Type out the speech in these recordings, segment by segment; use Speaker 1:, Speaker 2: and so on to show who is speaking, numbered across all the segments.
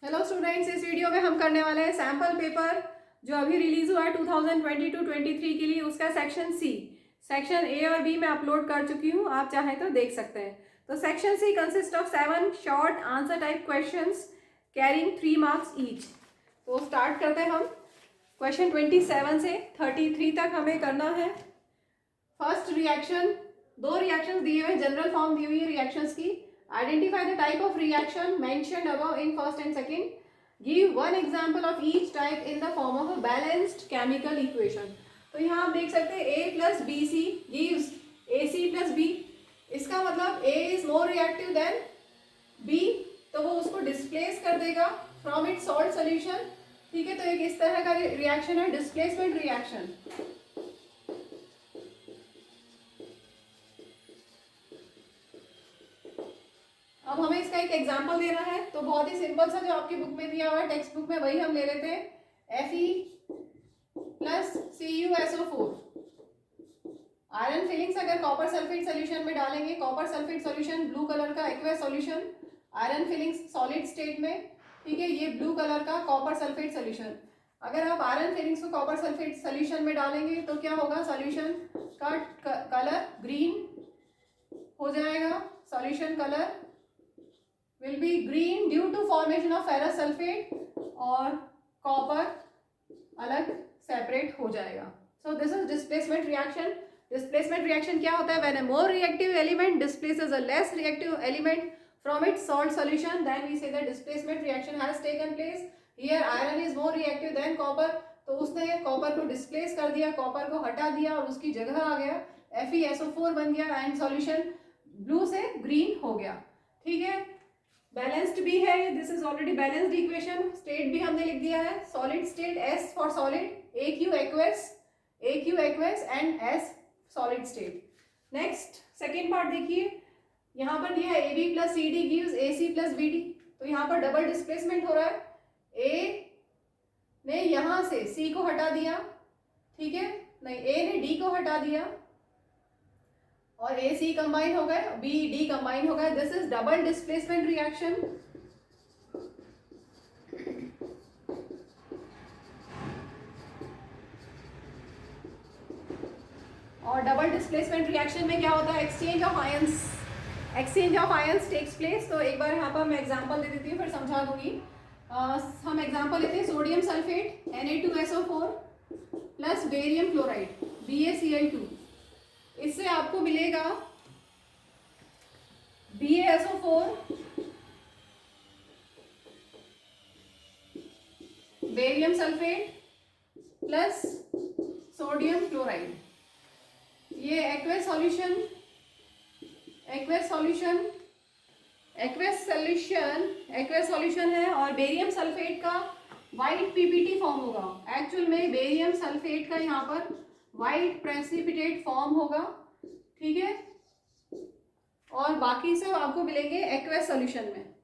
Speaker 1: Hello students, इस video में हम करने वाले हैं सैम्पल पेपर जो अभी रिलीज हुआ है 2022-23 के लिए। उसका सेक्शन सी, सेक्शन ए और बी में अपलोड कर चुकी हूँ, आप चाहें तो देख सकते हैं। तो section C consist of 7 short answer type questions carrying 3 marks each. तो स्टार्ट करते हैं हम। क्वेश्चन 27 से 33 तक हमें करना है। फर्स्ट रिएक्शन, 2 रिएक्शंस दिए हुए, जनरल फॉर्म दी हुई है रिएक्शंस की। Identify the type of reaction mentioned above in first and second. Give one example of each type in the form of a balanced chemical equation. तो यहाँ आप देख सकते हैं A plus B C gives A C plus B. इसका मतलब A is more reactive than B, तो वो उसको डिस्प्लेस कर देगा फ्रॉम इट्स सॉल्ट सोल्यूशन। ठीक है, तो एक इस तरह का रिएक्शन है डिस्प्लेसमेंट रिएक्शन। अब हमें इसका एक एग्जांपल देना है, तो बहुत ही सिंपल सा जो आपकी बुक में दिया हुआ है, टेक्स्ट बुक में, वही हम ले लेते हैं। Fe plus CuSO4 iron filings अगर कॉपर सल्फेट सोल्यूशन में डालेंगे, copper sulphate solution blue colour का aqueous solution, iron filings solid state में। ठीक है, ये ब्लू कलर का कॉपर सल्फेट सोल्यूशन। अगर आप आयरन फिलिंग्स को कॉपर सल्फेट सोल्यूशन में डालेंगे तो क्या होगा, सोल्यूशन का कलर ग्रीन हो जाएगा। Solution colour will be green due to formation of ferrous sulfate और कॉपर अलग सेपरेट हो जाएगा। So this is displacement reaction. Displacement reaction क्या होता है? When a more reactive element displaces a less reactive element from its salt solution, then we say the displacement reaction has taken place. Here iron is more reactive than copper, तो उसने copper को displace कर दिया, copper को हटा दिया और उसकी जगह आ गया FeSO4 बन गया एंड सॉल्यूशन ब्लू से ग्रीन हो गया। ठीक है, बैलेंस्ड भी है, this is already balanced equation. State भी हमने लिख दिया है, solid state S for solid, AQ aqueous and S solid state. Next second part देखिए, यहाँ पर दिया है AB plus CD gives AC plus BD। तो यहाँ पर डबल डिस्प्लेसमेंट हो रहा है, A ने यहाँ से C को हटा दिया, ठीक है, नहीं A ने D को हटा दिया और ए सी कंबाइन हो गए, बी डी कंबाइन हो गए। This is double displacement reaction. और डबल डिस्प्लेसमेंट रिएक्शन में क्या होता है, exchange of ions, exchange of ions takes place. तो एक बार यहाँ पर मैं एग्जांपल दे देती हूँ, फिर समझा दूंगी। हम एग्जांपल लेते हैं, sodium sulphate Na2SO4 plus barium chloride BaCl2। इससे आपको मिलेगा BaSO4 barium sulphate plus sodium chloride. ये एक्वस सॉल्यूशन, एक्वस सॉल्यूशन है और बेरियम सल्फेट का वाइट PPT फॉर्म होगा। एक्चुअल में बेरियम सल्फेट का यहाँ पर वाइट प्रेसिपिटेट फॉर्म होगा। ठीक है, और बाकी सब आपको मिलेंगे एक्वस सॉल्यूशन में।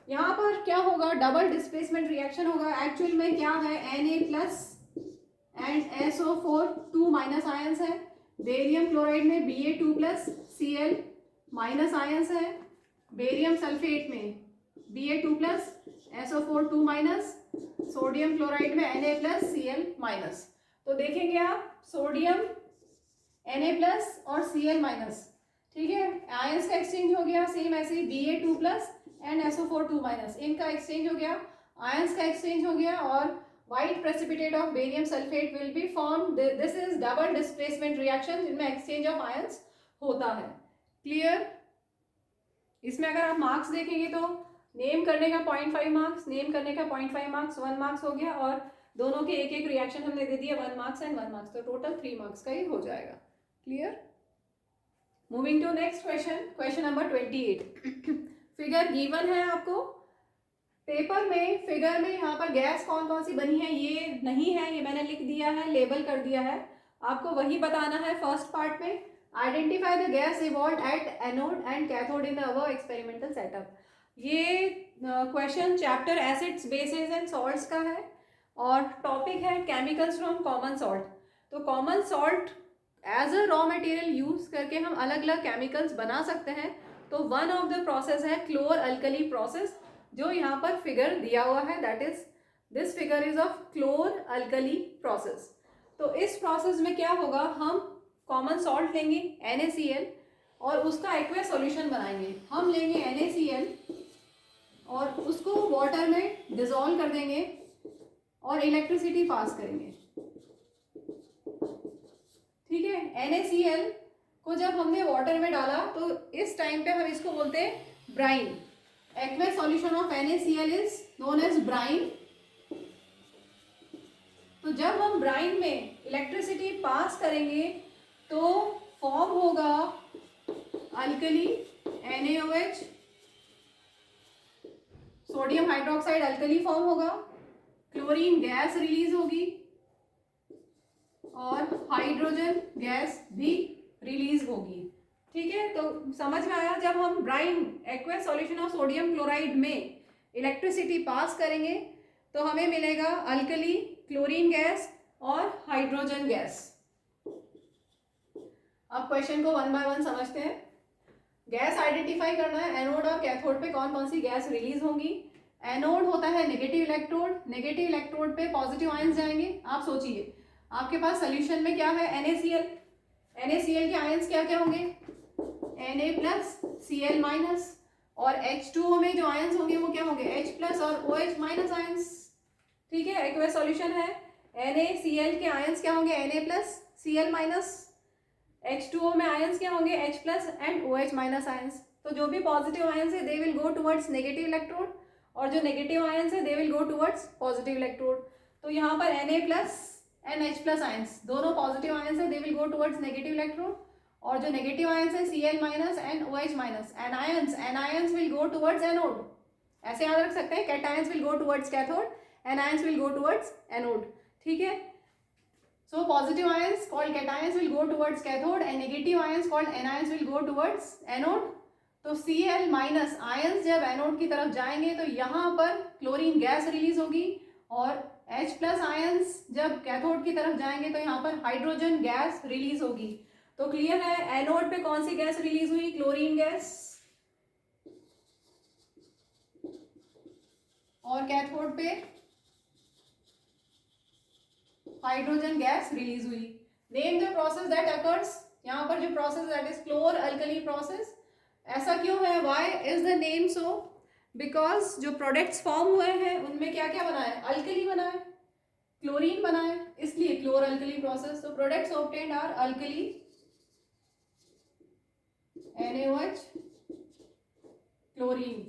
Speaker 1: यहाँ पर क्या होगा, डबल डिस्प्लेसमेंट रिएक्शन होगा। एक्चुअल में क्या है, Na plus and SO4 2 minus ions है। बेरियम क्लोराइड में Ba2 plus Cl minus ions है। बेरियम सल्फेट में Ba2 plus SO4 2 minus, sodium chloride में Na प्लस Cl माइनस। तो देखेंगे आप, सोडियम Na प्लस और Cl माइनस। ठीक है, आयंस का एक्सचेंज हो गया, सेम ऐसे Ba2 plus and SO4 2 minus, इनका एक्सचेंज हो गया, आयंस का एक्सचेंज हो गया और white precipitate of barium sulphate will be form. This is double displacement reaction जिनमें एक्सचेंज ऑफ आयंस होता है। क्लियर? इसमें अगर आप मार्क्स देखेंगे तो नेम करने का 0.5 मार्क्स, नेम करने का 0.5 मार्क्स, 1 मार्क्स हो गया, और दोनों के एक एक रिएक्शन हमने दे दिया 1 मार्क्स एंड 1 मार्क्स, तो टोटल 3 मार्क्स का ही हो जाएगा। Clear? Moving to next question, question number 28। Figure given है आपको पेपर में। फिगर में यहाँ पर गैस कौन कौन सी बनी है ये नहीं है, ये मैंने लिख दिया है, लेबल कर दिया है, आपको वही बताना है। फर्स्ट पार्ट में identify the gas evolve at anode and cathode in the above experimental setup. ये question chapter acids bases and salts का है और टॉपिक है केमिकल्स फ्रॉम कॉमन सॉल्ट। तो common salt as a raw material use करके हम अलग अलग केमिकल्स बना सकते हैं। तो वन ऑफ द प्रोसेस है क्लोर अल्कली प्रोसेस। जो यहाँ पर फिगर दिया हुआ है, that is this figure is of क्लोर alkali process. तो इस प्रोसेस में क्या होगा, हम कॉमन सॉल्ट लेंगे NaCl और उसका एक्वा सॉल्यूशन बनाएंगे। हम लेंगे NaCl और उसको वाटर में डिसॉल्व कर देंगे और इलेक्ट्रिसिटी पास करेंगे। ठीक है, NaCl को जब हमने वाटर में डाला तो इस टाइम पे हम इसको बोलते हैं brine. Aqua solution of NaCl is known as brine. तो जब हम ब्राइन में इलेक्ट्रिसिटी पास करेंगे तो फॉर्म होगा alkali NaOH, sodium hydroxide alkali form होगा, क्लोरीन गैस रिलीज होगी और हाइड्रोजन गैस भी रिलीज होगी। ठीक है, तो समझ में आया, जब हम brine aqua solution of sodium chloride में इलेक्ट्रिसिटी पास करेंगे तो हमें मिलेगा अल्कली, क्लोरीन गैस और हाइड्रोजन गैस। अब क्वेश्चन को वन बाय वन समझते हैं। गैस आइडेंटिफाई करना है, एनोड और कैथोड पे कौन कौन सी गैस रिलीज होंगी। एनोड होता है नेगेटिव इलेक्ट्रोड, नेगेटिव इलेक्ट्रोड पे पॉजिटिव आयंस जाएंगे। आप सोचिए, आपके पास सोल्यूशन में क्या है, NaCl। NaCl के आयंस क्या क्या होंगे, Na+Cl- और H2O में जो आयंस होंगे वो क्या होंगे, H+ और OH- आयंस। ठीक है, एक्वस सॉल्यूशन है, NaCl के आयंस क्या होंगे, Na+Cl-। H2O में आयंस क्या होंगे, H+ एंड OH- आयंस। तो जो भी पॉजिटिव आयंस है they will go towards negative electrode और जो नेगेटिव आयंस है they will go towards positive electrode. तो यहाँ पर Na+ एंड H+ आयंस दोनों पॉजिटिव आयंस है, they will go towards negative electrode, और जो नेगेटिव आयंस है Cl- and OH-। Anions will go towards anode. ऐसे याद रख सकते हैं, cations will go towards cathode, anions will go towards anode. ठीक है, so positive ions called cations will go towards cathode and negative ions called anions will go towards anode। तो Cl- ions जब anode की तरफ जाएंगे तो यहाँ पर क्लोरीन गैस रिलीज होगी, और H+ आयंस जब कैथोड की तरफ जाएंगे तो यहाँ पर हाइड्रोजन गैस रिलीज होगी। तो क्लियर है, एनोड पे कौन सी गैस रिलीज हुई, क्लोरीन गैस, और कैथोड पे हाइड्रोजन गैस रिलीज हुई। Name the process that occurs, यहाँ पर जो process that is क्लोर alkali process. ऐसा क्यों है, why is the name so, because जो प्रोडक्ट्स फॉर्म हुए हैं उनमें क्या क्या बना है, अल्कली बना है, क्लोरीन बना है, इसलिए क्लोर अल्कली प्रोसेस। तो products obtained are alkali NaOH, chlorine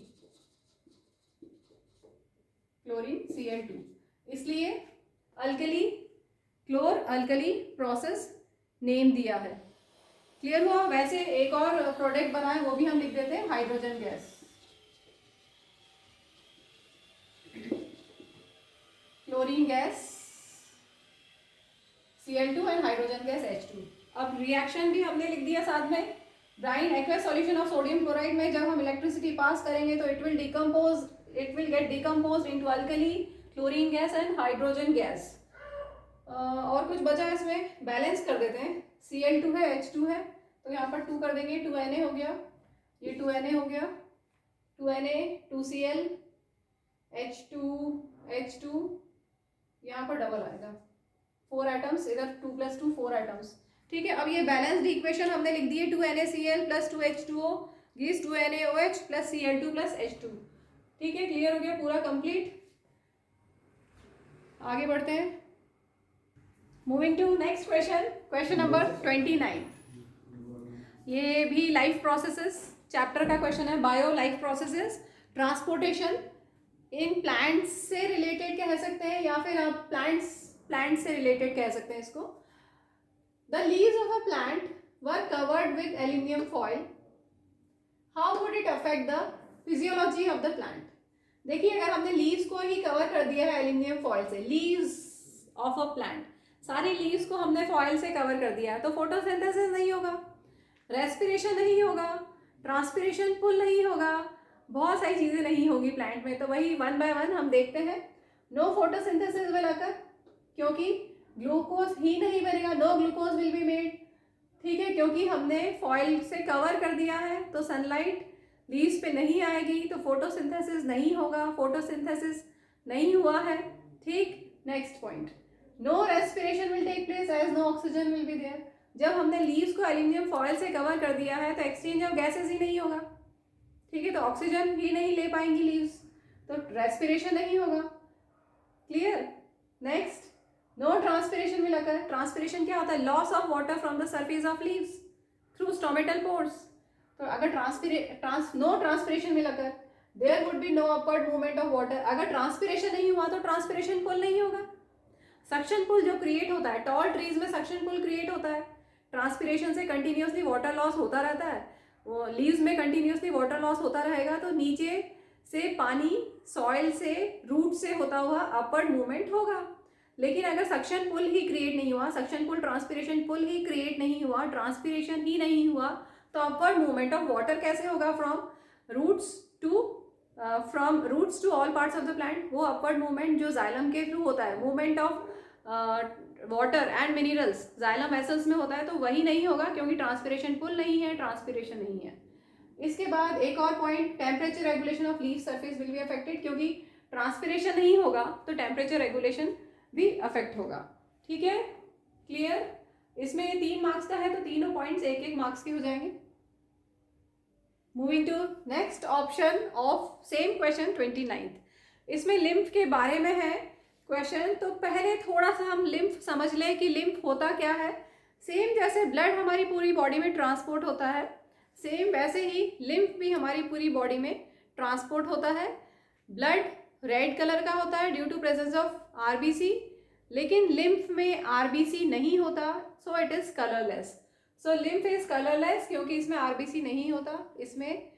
Speaker 1: Cl2, इसलिए alkali chlor alkali process name दिया है। क्लियर हुआ। वैसे एक और प्रोडक्ट बना है वो भी हम लिख देते हैं, hydrogen gas, chlorine gas Cl2 and hydrogen gas H2। अब रिएक्शन भी हमने लिख दिया साथ में। Brine aqueous solution of sodium chloride में जब हम इलेक्ट्रिसिटी पास करेंगे तो it will get decompose into alkali, chlorine gas and hydrogen gas. और कुछ बचा है इसमें, बैलेंस कर देते हैं। Cl2 है, H2 है, तो यहाँ पर 2 कर देंगे, 2Na हो गया, ये 2Na हो गया, 2Na 2Cl H2 यहाँ पर डबल आएगा, 4 एटम्स, इधर 2 + 2 4 एटम्स। ठीक है, अब ये बैलेंस्ड इक्वेशन हमने लिख दी है, 2NaCl + 2H2O gives 2NaOH + Cl2 + H2। ठीक है, क्लियर हो गया, पूरा कंप्लीट। आगे बढ़ते हैं, moving to next question, question number 29। ये भी लाइफ प्रोसेसेस चैप्टर का क्वेश्चन है, bio life processes, transportation in plants से रिलेटेड कह सकते हैं, या फिर आप प्लांट से रिलेटेड कह सकते हैं इसको। The leaves of a plant were covered with aluminium foil, how would it affect the physiology of the plant. देखिए, अगर हमने लीव्स को ही कवर कर दिया है एल्यूमिनियम फॉइल से, लीव्स ऑफ अ प्लांट, सारी लीव्स को हमने फॉइल से कवर कर दिया है, तो फोटोसिंथेसिस नहीं होगा, रेस्पिरेशन नहीं होगा, ट्रांसपिरेशन पुल नहीं होगा, बहुत सारी चीज़ें नहीं होगी प्लांट में। तो वही वन बाय वन हम देखते हैं। नो फोटोसिंथेसिस विल अकर, क्योंकि ग्लूकोज ही नहीं बनेगा, no glucose will be made. ठीक है, क्योंकि हमने फॉइल से कवर कर दिया है, तो सनलाइट लीव्स पे नहीं आएगी तो फोटोसिंथेसिस नहीं होगा, फोटोसिंथेसिस नहीं हुआ है। ठीक, next point, no respiration will take place as no oxygen will be there. जब हमने लीव्स को एल्यूमिनियम फॉयल से कवर कर दिया है तो एक्सचेंज ऑफ गैसेस ही नहीं होगा, ठीक है, तो ऑक्सीजन ही नहीं ले पाएंगी लीव्स, तो रेस्पिरेशन नहीं होगा। Clear, next, no transpiration will occur. Transpiration क्या होता है? Loss of water from the surface of leaves through stomatal pores. तो अगर no transpiration will occur, there would be no upward movement of water. अगर transpiration नहीं हुआ तो transpiration pull नहीं होगा। सक्शन पुल जो क्रिएट होता है, टॉल ट्रीज में सक्शन पुल क्रिएट होता है, ट्रांसपिरेशन से कंटिन्यूसली वाटर लॉस होता रहता है, वो लीव्स में कंटिन्यूसली वाटर लॉस होता रहेगा, तो नीचे से पानी सॉइल से रूट से होता हुआ अपवर्ड मूवमेंट होगा। लेकिन अगर सक्शन पुल ही क्रिएट नहीं हुआ, सक्शन पुल ट्रांसपिरेशन पुल ही क्रिएट नहीं हुआ, ट्रांसपिरेशन ही नहीं हुआ, तो अपवर्ड मूवमेंट ऑफ वाटर कैसे होगा? From roots to all parts of the plant. वो अपवर्ड मूवमेंट जो जाइलम के थ्रू होता है, movement of water and minerals xylem vessels में होता है, तो वही नहीं होगा क्योंकि ट्रांसपिरेशन पुल नहीं है, ट्रांसपिरेशन नहीं है। इसके बाद एक और point, temperature regulation of leaf surface will be affected, क्योंकि ट्रांसपिरेशन नहीं होगा तो टेम्परेचर रेगुलेशन भी अफेक्ट होगा। ठीक है, क्लियर। इसमें 3 मार्क्स का है तो तीनों पॉइंट्स 1-1 मार्क्स के हो जाएंगे। Moving to next option of same question 29। इसमें लिम्फ के बारे में है क्वेश्चन, तो पहले थोड़ा सा हम लिम्फ समझ लें कि लिम्फ होता क्या है। सेम जैसे ब्लड हमारी पूरी बॉडी में ट्रांसपोर्ट होता है, सेम वैसे ही लिम्फ भी हमारी पूरी बॉडी में ट्रांसपोर्ट होता है। ब्लड रेड कलर का होता है due to presence of RBC, लेकिन लिम्फ में आरबीसी नहीं होता, so it is colourless. So lymph is colourless क्योंकि इसमें आरबीसी नहीं होता, इसमें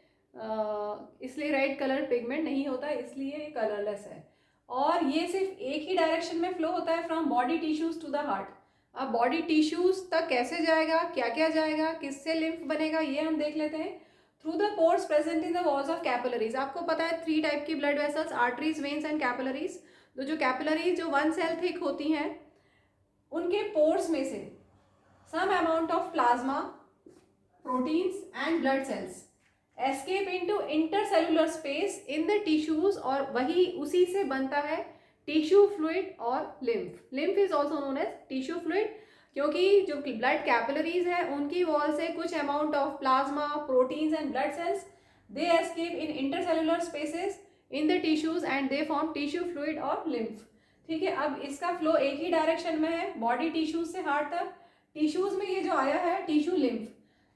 Speaker 1: इसलिए रेड कलर पिगमेंट नहीं होता, इसलिए ये कलरलेस है। और ये सिर्फ एक ही डायरेक्शन में फ्लो होता है, from body tissues to the heart. अब बॉडी टिश्यूज तक कैसे जाएगा, क्या क्या जाएगा, किससे लिम्फ बनेगा, ये हम देख लेते हैं। Through the pores present in the walls of capillaries. आपको पता है 3 टाइप की blood vessels, arteries, veins and capillaries. तो जो कैपिलरीज जो 1 सेल थिक होती हैं, उनके पोर्स में से some amount of plasma, proteins and blood cells escape into intercellular space in the tissues, और वही उसी से बनता है टिश्यू फ्लूइड और lymph. Lymph is also known as tissue fluid, क्योंकि जो ब्लड कैपिलरीज है उनकी वॉल से कुछ amount of plasma, proteins and blood cells they escape in intercellular spaces in the tissues and they form tissue fluid और lymph. ठीक है, अब इसका फ्लो एक ही डायरेक्शन में है, बॉडी टिश्यूज से हार्ट तक। टिश्यूज में ये जो आया है tissue lymph,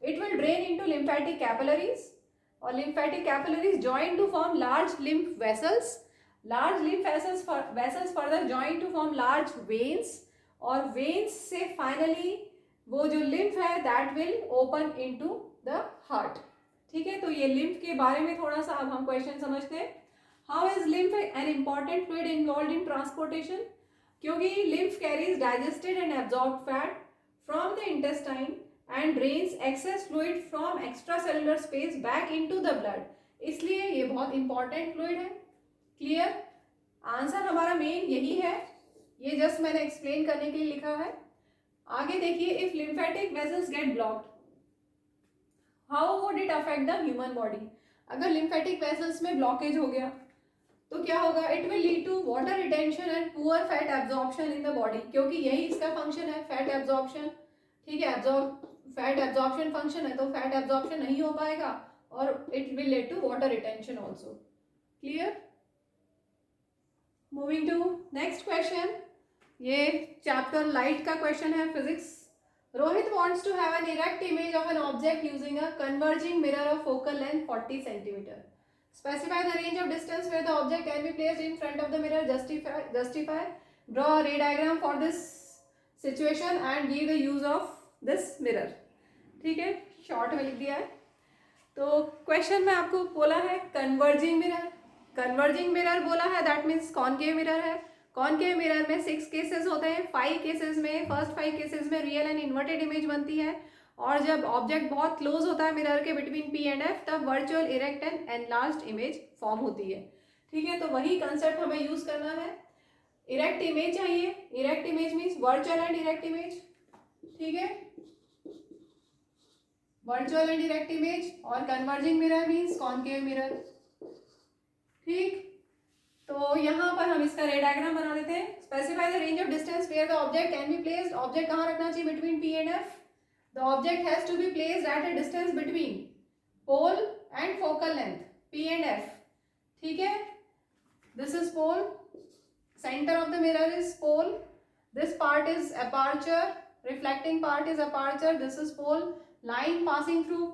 Speaker 1: it will drain into lymphatic capillaries, और lymphatic capillaries join to form large lymph vessels, large lymph vessels further join to form large veins, और वेन्स से फाइनली वो जो लिम्फ है that will open into the heart. ठीक है, तो ये लिम्फ के बारे में थोड़ा सा अब हम क्वेश्चन समझते हैं। How is lymph an important fluid involve in transportation? क्योंकि lymph carries digested and absorbed fat from the intestine and drains excess fluid from extracellular space back into the blood, इसलिए ये बहुत इंपॉर्टेंट फ्लूइड है। Clear, answer हमारा main यही है, ये just मैंने एक्सप्लेन करने के लिए लिखा है। आगे देखिए, if lymphatic vessels get blocked how would it affect the human body? अगर लिम्फेटिक वेसल्स में ब्लॉकेज हो गया तो क्या होगा? It will lead to water retention and poor fat absorption in the body, क्योंकि यही इसका फंक्शन है, फैट एब्जॉर्प्शन। ठीक है, फैट एब्जॉर्प्शन फंक्शन है, तो फैट एब्जॉर्प्शन नहीं हो पाएगा और it will lead to water retention also. Clear, moving to next question. ये चैप्टर लाइट का क्वेश्चन है, physics. Rohit wants to have an erect image of an object using a converging mirror of focal length 40 centimeter. Specify the range of distance where the object can be placed in front of the mirror. Justify. Draw a ray diagram for this situation and give the use of this mirror. ठीक है, short में लिख दिया है। तो question में आपको बोला है कन्वर्जिंग मिरर। कन्वर्जिंग मिरर बोला है, दैट मीन्स कॉनकेव मिरर है। कॉनकेव मिरर में 6 केसेस होते हैं। 5 केसेस में, फर्स्ट 5 केसेस में रियल एंड इन्वर्टेड इमेज बनती है, और जब ऑब्जेक्ट बहुत क्लोज होता है मिरर के बिटवीन पी एंड एफ, तब virtual erect and enlarged image form होती है। ठीक है, तो वही कंसेप्ट हमें यूज करना है। इरेक्ट इमेज चाहिए, erect image means virtual and erect image. ठीक है, वर्चुअल एंड डायरेक्ट इमेज, और converging mirror means concave mirror. ठीक, तो यहाँ पर हम इसका रे डायग्राम बना देते हैं। Specify the range of distance where the object can be placed. Object कहाँ रखना चाहिए between P and F? The object has to be placed at a distance between pole and focal length P and F. ठीक है, this is pole, centre of the mirror is pole, this part is aperture, reflecting part is aperture, this is pole, line passing through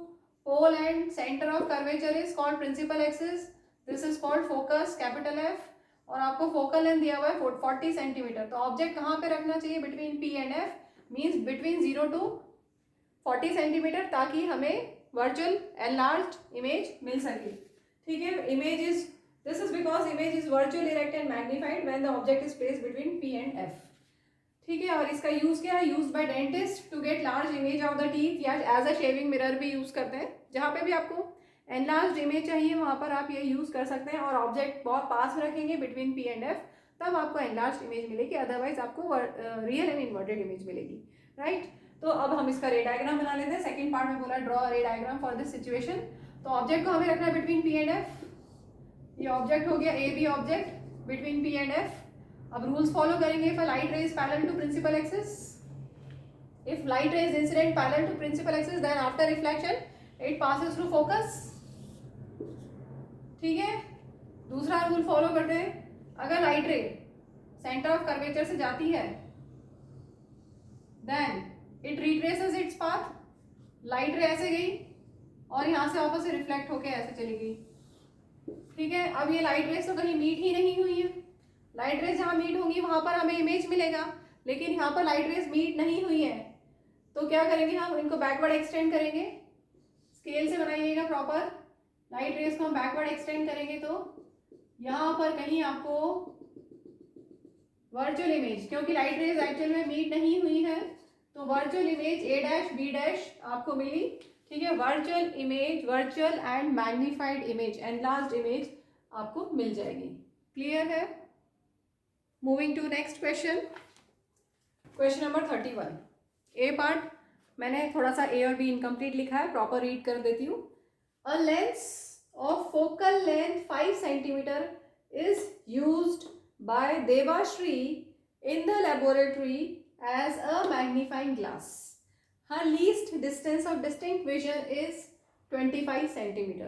Speaker 1: pole and center of curvature is called principal axis, this is called focus capital F, और आपको focal length दिया हुआ है 40 centimetre. तो object कहाँ पे रखना चाहिए between P and F? Means between 0 to 40 centimetre, ताकि हमें वर्चुअल एनलार्ज्ड इमेज मिल सके। ठीक है, image is, this is because image is virtual erect and magnified when the object is placed between P and F। ठीक है, और इसका यूज क्या है? Use by dentist to get large image of the teeth, या as a shaving mirror भी use करते हैं। जहाँ पे भी आपको एनलार्ज्ड इमेज चाहिए वहाँ पर आप ये यूज कर सकते हैं, और ऑब्जेक्ट बहुत पास में रखेंगे बिटवीन P एंड F, तब आपको एनलार्ज्ड इमेज मिलेगी, अदरवाइज आपको रियल एंड इन्वर्टेड इमेज मिलेगी। राइट, तो अब हम इसका रे डायग्राम बना लेते हैं। सेकंड पार्ट में बोला draw ray diagram for this situation. तो ऑब्जेक्ट को हमें रखना है बिटवीन P एंड F। ये ऑब्जेक्ट हो गया, A B object between P and F। अब रूल्स फॉलो करेंगे। If light ray is parallel to principal axis, if light ray is incident parallel to principal axis, then after reflection it passes through focus. ठीक है, दूसरा rule follow करते हैं। अगर light रे centre of curvature से जाती है, then it retraces its path. Light ray ऐसे गई और यहाँ से वापस से रिफ्लेक्ट होके ऐसे चली गई। ठीक है, अब ये लाइट रेस तो कहीं मीट ही नहीं हुई है। लाइट रेस जहाँ मीट होंगी वहां पर हमें इमेज मिलेगा, लेकिन यहाँ पर लाइट रेस मीट नहीं हुई है, तो क्या करेंगे हम? इनको बैकवर्ड एक्सटेंड करेंगे। स्केल से बनाइएगा प्रॉपर। लाइट रेस को हम बैकवर्ड एक्सटेंड करेंगे तो यहाँ पर कहीं आपको वर्चुअल इमेज, क्योंकि लाइट रेस एक्चुअल में मीट नहीं हुई है, तो virtual image A dash B dash आपको मिली। ठीक है, virtual image, virtual and magnified image, enlarged image आपको मिल जाएगी। क्लियर है? Moving to next question, question number 31। A part मैंने थोड़ा सा ए और बी इनकम्प्लीट लिखा है, प्रॉपर रीड कर देती हूँ। A lens of focal length 5 centimetre is used by Devashree in the laboratory as a magnifying glass. Her least distance of distinct vision is 25 centimeter.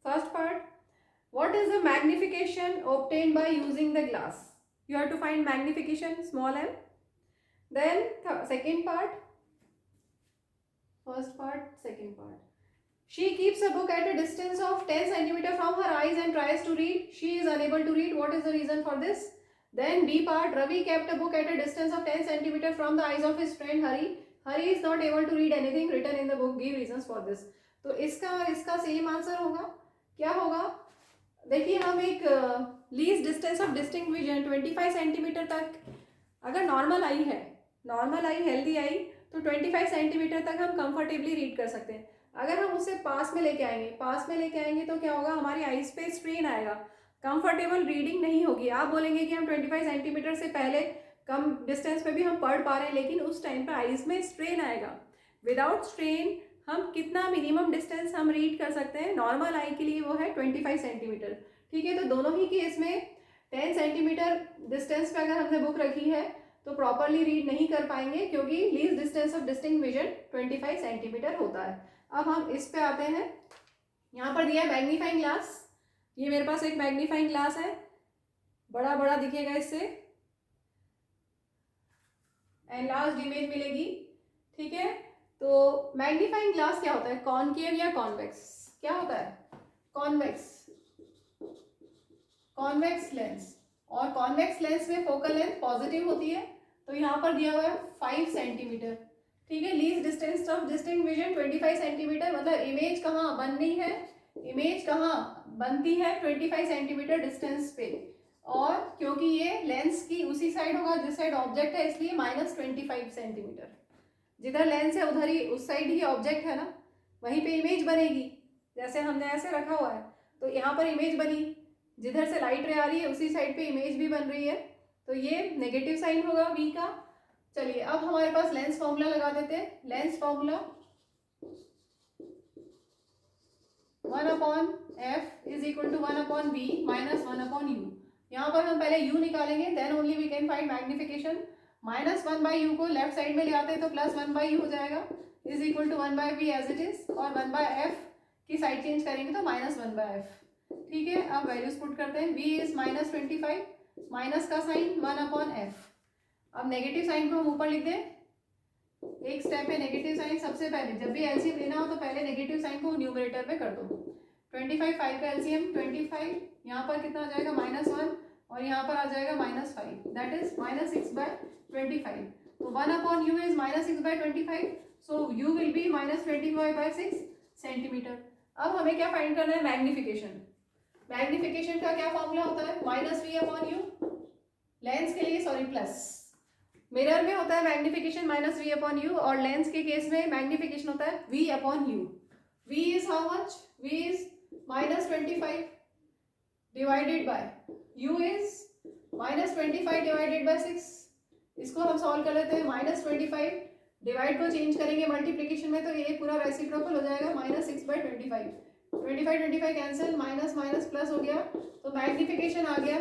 Speaker 1: First part, what is the magnification obtained by using the glass? You have to find magnification small m. Then second part, first part, second part. She keeps a book at a distance of 10 centimeter from her eyes and tries to read. She is unable to read. What is the reason for this? Then B part, Ravi kept a book at a distance of 10 centimeter from the eyes of his friend Hari. Hari is not able to read anything written in the book. Give reasons for this. तो इसका same answer होगा, क्या होगा? देखिए, हम एक least distance of distinct vision 25 centimetre तक, अगर नॉर्मल आई है, नॉर्मल आई, हेल्दी आई, तो 25 सेंटीमीटर तक हम कंफर्टेबली रीड कर सकते हैं। अगर हम उसे पास में लेके आएंगे तो क्या होगा? हमारी आईज पे स्ट्रेन आएगा, कंफर्टेबल रीडिंग नहीं होगी। आप बोलेंगे कि हम 25 सेंटीमीटर से पहले कम डिस्टेंस पे भी हम पढ़ पा रहे हैं, लेकिन उस टाइम पे आईज में स्ट्रेन आएगा। विदाउट स्ट्रेन हम कितना मिनिमम डिस्टेंस हम रीड कर सकते हैं? नॉर्मल आई के लिए वो है 25 सेंटीमीटर। ठीक है, तो दोनों ही केस में 10 सेंटीमीटर डिस्टेंस पे अगर हमने बुक रखी है तो प्रॉपरली रीड नहीं कर पाएंगे, क्योंकि least distance of distinct vision 25 centimetre होता है। अब हम इस पे आते हैं। यहाँ पर दिया है मैग्नीफाइंग ग्लास। ये मेरे पास एक मैग्नीफाइंग ग्लास है, बड़ा बड़ा दिखेगा, इससे एनलार्ज्ड इमेज मिलेगी। ठीक है, तो मैग्नीफाइंग ग्लास क्या होता है? कॉनकेव या कॉन्वेक्स? क्या होता है? Convex, convex lens. और कॉन्वेक्स लेंस में फोकल लेंथ पॉजिटिव होती है, तो यहाँ पर दिया हुआ है 5 सेंटीमीटर। ठीक है, least distance of distinct vision 25 centimetre, मतलब इमेज कहाँ बननी है? इमेज कहाँ बनती है? 25 सेंटीमीटर डिस्टेंस पे। और क्योंकि ये लेंस की उसी साइड होगा जिस साइड ऑब्जेक्ट है, इसलिए -25 सेंटीमीटर। जिधर लेंस है उधर ही, उस साइड ही ऑब्जेक्ट है ना, वहीं पे इमेज बनेगी। जैसे हमने ऐसे रखा हुआ है तो यहाँ पर इमेज बनी, जिधर से लाइट रे आ रही है उसी साइड पे इमेज भी बन रही है, तो ये नेगेटिव साइन होगा V का। चलिए, अब हमारे पास लेंस फॉर्मूला लगा देते हैं। Lens formula, 1/f is equal to 1/v minus 1/u। यहाँ पर हम पहले u निकालेंगे, then only we can find magnification. -1/u को लेफ्ट साइड में ले आते हैं तो +1/u हो जाएगा, is equal to 1/v as it is, और 1/f की साइड चेंज करेंगे तो -1/f। ठीक है, अब वैल्यूज पुट करते हैं। v इज -25, माइनस का साइन 1/f। अब नेगेटिव साइन को हम ऊपर लिख दें, एक स्टेप है नेगेटिव साइन। सबसे पहले जब भी एलसीएम लेना हो तो पहले नेगेटिव साइन को न्यूमरेटर में कर दो। 25, 5 का एलसीएम 25, यहाँ पर कितना आ जाएगा -1, और यहाँ पर आ जाएगा -5, दैट इज -6/25। तो 1/u is -6/25, so u will be -25/6 centimetre. अब हमें क्या फाइंड करना है, मैग्निफिकेशन। मैग्निफिकेशन का क्या फॉर्मूला होता है, -v/u, लेंस के लिए सॉरी प्लस, मिरर में होता है मैग्निफिकेशन -v/u, और लेंस के केस में मैग्निफिकेशन होता है v/u। v is how much, v is -25 divided by u is -25 divided by 6। इसको हम सॉल्व कर लेते हैं। -25 डिवाइड को चेंज करेंगे मल्टीप्लिकेशन में तो ये पूरा रेसिप्रोकल हो जाएगा, -6/25। 25 कैंसिल, माइनस माइनस प्लस हो गया, तो मैग्निफिकेशन आ गया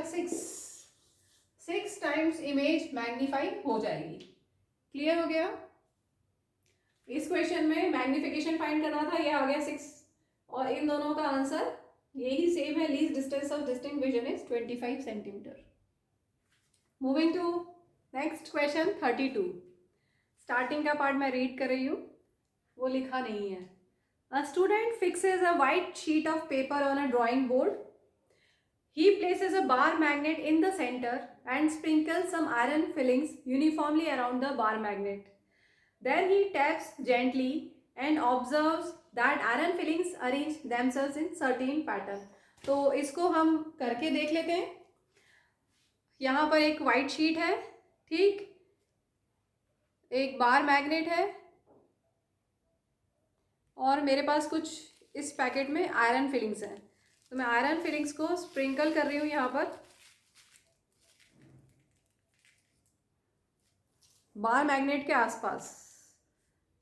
Speaker 1: 6 टाइम्स इमेज मैग्नीफाई हो जाएगी। क्लियर हो गया। इस क्वेश्चन में मैग्निफिकेशन फाइंड करना था, ये आ गया 6, और इन दोनों का आंसर यही सेम है। Least distance of distinct vision is 25 centimetre. Moving to next question 32। Starting का पार्ट मैं रीड कर रही हूँ, वो लिखा नहीं है। A student fixes a white sheet of paper on a drawing board. He places a bar magnet in the center and sprinkles some iron fillings uniformly around the bar magnet. Then he taps gently and observes that iron fillings arrange themselves in certain pattern. तो इसको हम करके देख लेते हैं। यहाँ पर एक वाइट शीट है, ठीक, एक बार मैग्नेट है, और मेरे पास कुछ इस पैकेट में आयरन फिलिंग्स हैं। तो मैं आयरन फिलिंग्स को स्प्रिंकल कर रही हूँ यहाँ पर बार मैग्नेट के आसपास।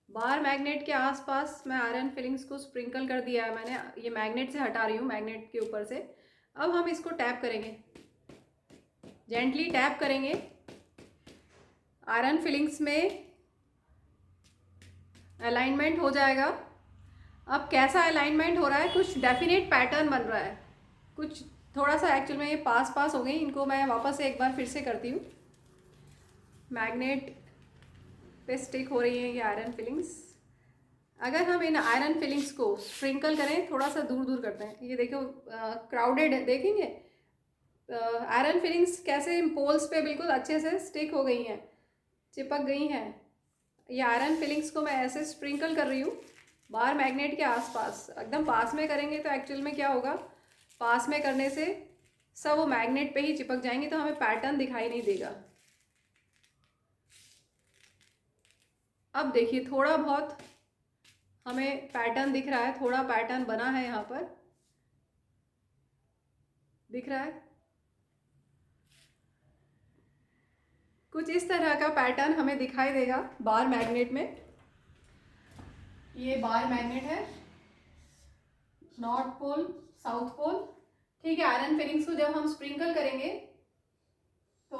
Speaker 1: बार मैग्नेट के आसपास मैं आयरन फिलिंग्स को स्प्रिंकल कर दिया है मैंने। ये मैग्नेट से हटा रही हूँ, मैग्नेट के ऊपर से। अब हम इसको टैप करेंगे, जेंटली टैप करेंगे। आयरन फिलिंग्स में अलाइनमेंट हो जाएगा। अब कैसा अलाइनमेंट हो रहा है, कुछ डेफिनेट पैटर्न बन रहा है, कुछ थोड़ा सा एक्चुअल में ये पास हो गई। इनको मैं वापस से एक बार फिर से करती हूँ। मैग्नेट पे स्टिक हो रही है ये आयरन फिलिंग्स। अगर हम इन आयरन फिलिंग्स को स्प्रिंकल करें, थोड़ा सा दूर दूर करते हैं, ये देखो क्राउडेड है, देखेंगे आयरन फिलिंग्स कैसे पोल्स पे बिल्कुल अच्छे से स्टिक हो गई हैं, चिपक गई हैं। ये आयरन फिलिंग्स को मैं ऐसे स्प्रिंकल कर रही हूँ बार मैग्नेट के आसपास। एकदम पास में करेंगे तो एक्चुअल में क्या होगा, पास में करने से सब वो मैग्नेट पे ही चिपक जाएंगे, तो हमें पैटर्न दिखाई नहीं देगा। अब देखिए थोड़ा बहुत हमें पैटर्न दिख रहा है, थोड़ा पैटर्न बना है, यहाँ पर दिख रहा है। कुछ इस तरह का पैटर्न हमें दिखाई देगा बार मैग्नेट में। ये बार मैग्नेट है, नॉर्थ पोल साउथ पोल, ठीक है। आयरन फिलिंग्स को जब हम स्प्रिंकल करेंगे तो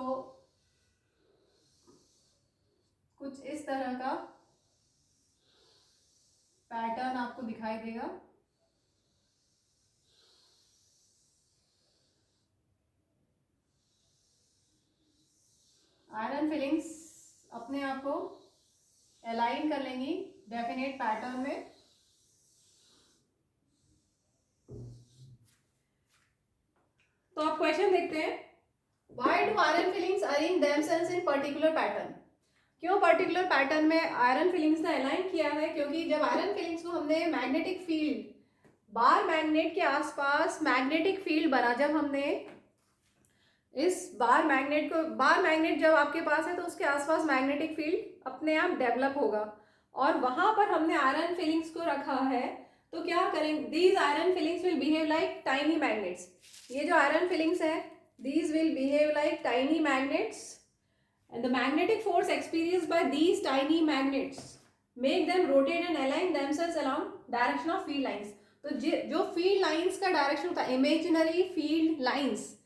Speaker 1: कुछ इस तरह का पैटर्न आपको दिखाई देगा। आयरन फिलिंग्स अपने आप को अलाइन कर लेंगी डेफिनेट पैटर्न में। तो आप क्वेश्चन देखते हैं, why do iron filings arrange themselves in particular pattern. क्यों पर्टिकुलर पैटर्न में आयरन फिलिंग्स ने अलाइन किया है, क्योंकि जब आयरन फिलिंग्स को हमने मैग्नेटिक फील्ड, बार मैग्नेट के आसपास मैग्नेटिक फील्ड बना, जब हमने इस बार मैग्नेट को, बार मैग्नेट जब आपके पास है तो उसके आसपास मैग्नेटिक फील्ड अपने आप डेवलप होगा, और वहां पर हमने आयरन फिलिंग्स को रखा है। तो क्या करेंगे, these iron filings will behave like tiny magnets. ये जो आयरन फिलिंग्स है, these will behave like tiny magnets, and the magnetic force experienced by these tiny magnets make them rotate and align themselves along direction of field lines. तो जो field lines का direction होता है, imaginary field lines,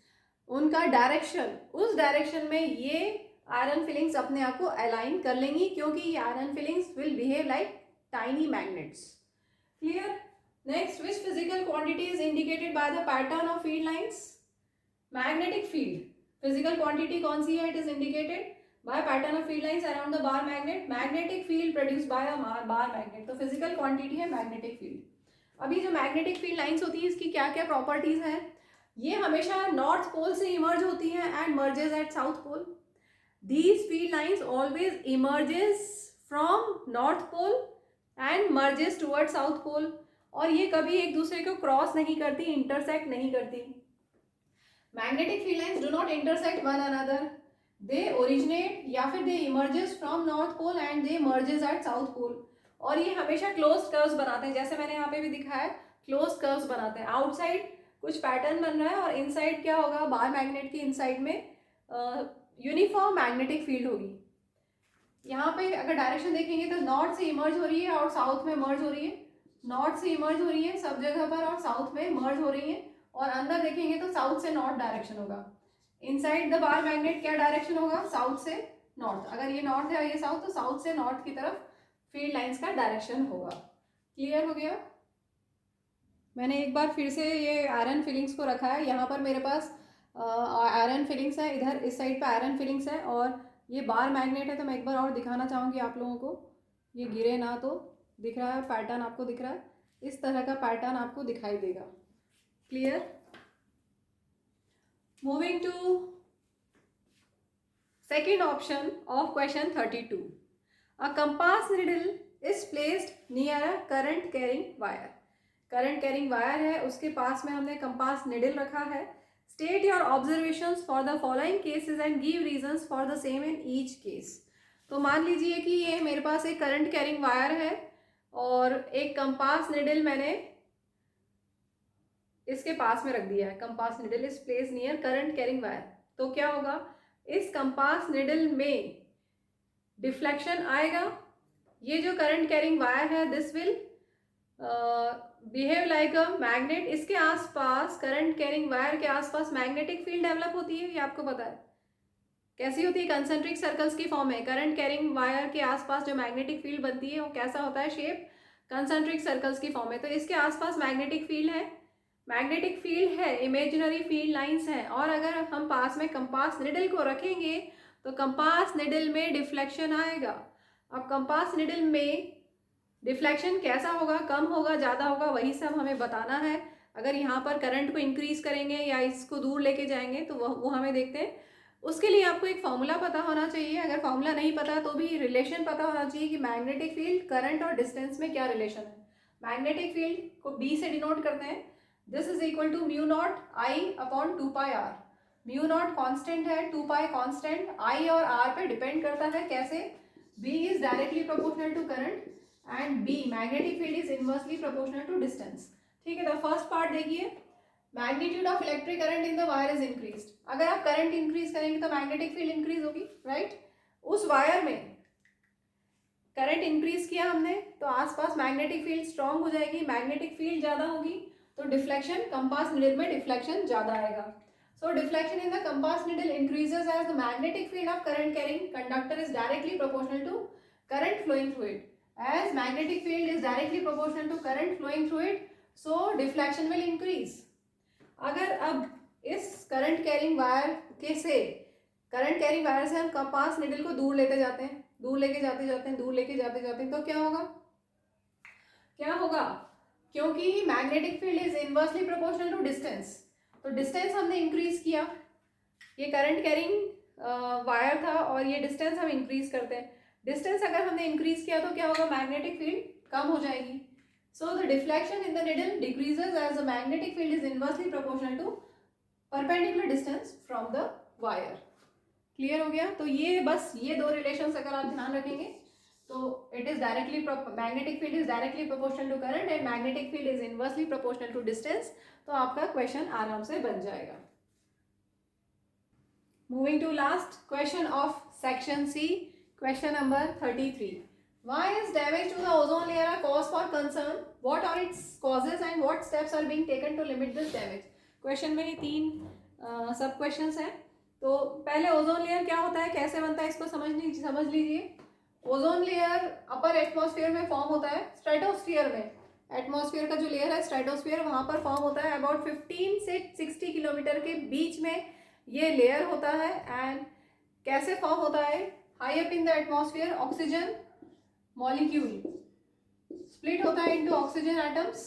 Speaker 1: उनका direction, उस direction में ये iron filings अपने आप को अलाइन कर लेंगी, क्योंकि ये iron filings will behave like tiny magnets. Clear? Next, which physical quantity is indicated by the pattern of field lines? Magnetic field physical quantity कौन सी है? It is indicated by pattern of field lines around the bar magnet, magnetic field produced by a bar magnet. तो physical quantity है magnetic field. अभी जो magnetic field lines होती है, इसकी क्या क्या प्रॉपर्टीज हैं? ये हमेशा नॉर्थ पोल से इमर्ज होती है and merges at south pole. These field lines always emerges from north pole and merges towards south pole, और ये कभी एक दूसरे को क्रॉस नहीं करती, इंटरसेक्ट नहीं करती। Magnetic field lines do not intersect one another, they originate या फिर they emerges from north pole and they merges at south pole, और ये हमेशा क्लोज कर्व्स बनाते हैं, जैसे मैंने यहाँ पे भी दिखाया है, क्लोज कर्व्स बनाते हैं। आउटसाइड कुछ पैटर्न बन रहा है और इनसाइड क्या होगा? बार मैग्नेट की इनसाइड में यूनिफॉर्म मैग्नेटिक फील्ड होगी। यहाँ पे अगर डायरेक्शन देखेंगे तो नॉर्थ से इमर्ज हो रही है और साउथ में मर्ज हो रही है, नॉर्थ से इमर्ज हो रही है सब जगह पर और साउथ में मर्ज हो रही है, और अंदर देखेंगे तो साउथ से नॉर्थ डायरेक्शन होगा। इनसाइड द बार मैग्नेट क्या डायरेक्शन होगा? साउथ से नॉर्थ। अगर ये नॉर्थ है और ये साउथ, तो साउथ से नॉर्थ की तरफ फील्ड लाइंस का डायरेक्शन होगा। क्लियर हो गया? मैंने एक बार फिर से ये आयरन फिलिंग्स को रखा है। यहाँ पर मेरे पास आयरन फिलिंग्स है, इधर इस साइड पे आयरन फिलिंग्स है, और ये बार मैग्नेट है। तो मैं एक बार और दिखाना चाहूँगी आप लोगों को, ये गिरे ना तो। दिख रहा है पैटर्न? आपको दिख रहा है? इस तरह का पैटर्न आपको दिखाई देगा। Clear? Moving to second option of question 32, a compass needle is placed near a current carrying wire. Current carrying wire है, उसके पास में हमने कंपास निडल रखा है। State your observations for the following cases and give reasons for the same in each case। तो मान लीजिए कि ये मेरे पास एक करंट कैरिंग वायर है और एक कंपास निडल मैंने इसके पास में रख दिया है। Compass needle is place near current carrying wire. तो क्या होगा? इस कंपास निडल में डिफ्लेक्शन आएगा। ये जो करंट कैरिंग वायर है, this will behave like a magnet. इसके आसपास, करंट कैरिंग वायर के आसपास मैग्नेटिक फील्ड डेवलप होती है, ये आपको पता है। कैसी होती है? कंसेंट्रिक सर्कल्स की फॉर्म है। करंट कैरिंग वायर के आसपास जो मैग्नेटिक फील्ड बनती है वो कैसा होता है? शेप कंसेंट्रिक सर्कल्स की फॉर्म है। तो इसके आसपास मैग्नेटिक फील्ड है, मैग्नेटिक फील्ड है, इमेजिनरी फील्ड लाइंस हैं, और अगर हम पास में कंपास निडल को रखेंगे तो कंपास निडल में डिफ्लेक्शन आएगा। अब कंपास निडल में डिफ्लेक्शन कैसा होगा? कम होगा, ज़्यादा होगा? वही सब हमें बताना है। अगर यहाँ पर करंट को इंक्रीज करेंगे या इसको दूर लेके जाएंगे तो वो हमें देखते हैं। उसके लिए आपको एक फॉर्मूला पता होना चाहिए। अगर फॉर्मूला नहीं पता तो भी रिलेशन पता होना चाहिए कि मैग्नेटिक फील्ड, करंट और डिस्टेंस में क्या रिलेशन है। मैग्नेटिक फील्ड को बी से डिनोट करते हैं। This is equal to mu naught I upon 2 pi R. Mu naught constant है, 2 पाई कॉन्स्टेंट, आई और आर पे डिपेंड करता है। कैसे? B is directly proportional to current and B magnetic field is inversely proportional to distance. ठीक है, तो first part देखिए, magnitude of electric current in the wire is increased. अगर आप करंट इंक्रीज करेंगे तो मैग्नेटिक फील्ड इंक्रीज होगी, right? उस वायर में करंट इंक्रीज किया हमने तो आसपास मैग्नेटिक फील्ड स्ट्रांग हो जाएगी, मैग्नेटिक फील्ड ज्यादा होगी तो डिफ्लेक्शन, कंपास निडल में डिफ्लेक्शन ज्यादा आएगा। So deflection in the compass needle increases as the magnetic field of current carrying conductor is directly proportional to current flowing through it. As magnetic field is directly proportional to current flowing through it, so deflection will increase. अगर अब इस current carrying wire से हम compass needle को दूर लेते जाते हैं, दूर लेके जाते हैं तो क्या होगा? क्योंकि magnetic field is inversely proportional to distance, तो डिस्टेंस हमने इंक्रीज किया। ये करंट कैरिंग वायर था और ये डिस्टेंस हम इंक्रीज करते हैं। डिस्टेंस अगर हमने इंक्रीज किया तो क्या होगा? मैग्नेटिक फील्ड कम हो जाएगी। So the deflection in the needle decreases as the magnetic field is inversely proportional to perpendicular distance from the wire. Clear हो गया? तो ये बस ये दो रिलेशंस अगर आप ध्यान रखेंगे तो it is directly, magnetic field is directly proportional to current and magnetic field is inversely proportional to distance, तो आपका क्वेश्चन आराम से बन जाएगा। Moving to last question of section C, question number 33, why is damage to the ozone layer a cause for concern? What are its causes and what steps are being taken to limit this damage. Question में ही 3 सब questions हैं। तो पहले ozone layer क्या होता है, कैसे बनता है, इसको समझ लीजिए। ओजोन लेयर अपर एटमॉस्फेयर में फॉर्म होता है, स्ट्रेटोस्फीयर में, एटमॉस्फेयर का जो लेयर है स्ट्रेटोस्फीयर, वहां पर फॉर्म होता है अबाउट 15 से 60 किलोमीटर के बीच में ये लेयर होता है। एंड कैसे फॉर्म होता है, high up in the atmosphere oxygen molecule split होता है इनटू ऑक्सीजन एटम्स,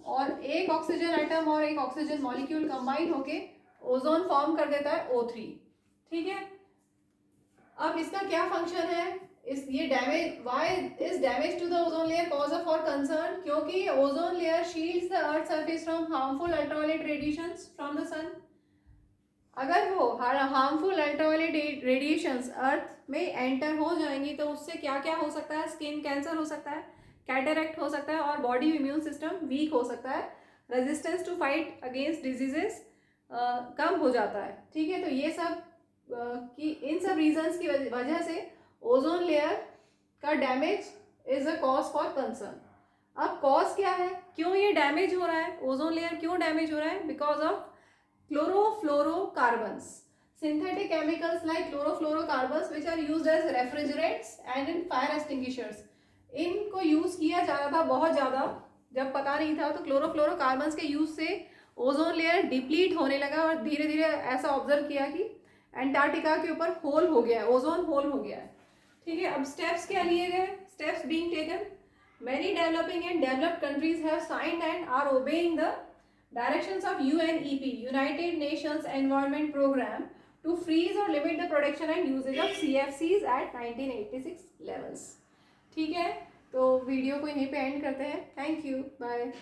Speaker 1: और एक ऑक्सीजन एटम और एक ऑक्सीजन मॉलिक्यूल कंबाइन होके ओजोन फॉर्म कर देता है O3। ठीक है, अब इसका क्या फंक्शन है, इस ये damage, why is damage to the ozone layer cause of for concern, क्योंकि ozone layer shields the earth surface from harmful ultraviolet radiations from the sun. अगर वो हार्मफुल अल्ट्रावायलेट रेडिएशंस अर्थ में एंटर हो जाएंगी तो उससे क्या क्या हो सकता है, स्किन कैंसर हो सकता है, कैटरेक्ट हो सकता है, और बॉडी इम्यून सिस्टम वीक हो सकता है, resistance to fight against diseases कम हो जाता है। ठीक है, तो ये सब कि इन सब रीजंस की वजह से ओजोन लेयर का damage is a cause for concern. अब कॉज क्या है, क्यों ये डैमेज हो रहा है, ओजोन लेयर क्यों डैमेज हो रहा है, because of chlorofluorocarbons, synthetic chemicals like chlorofluorocarbons which are used as refrigerants and in fire extinguishers। इनको यूज किया जा रहा था बहुत ज़्यादा, जब पता नहीं था तो क्लोरोफ्लोरोकार्बन्स के यूज से ओजोन लेयर डिप्लीट होने लगा, और धीरे धीरे ऐसा ऑब्जर्व किया कि एंटार्क्टिका के ऊपर होल हो गया है, ओजोन होल हो गया है। ठीक है, अब स्टेप्स क्या लिए गए, steps being taken, many developing and developed countries have signed and are obeying the directions of UNEP, United Nations Environment Program, to freeze or limit the production and usage of CFCs at 1986 levels। ठीक है, तो video को यहीं पे end करते हैं। Thank you, bye.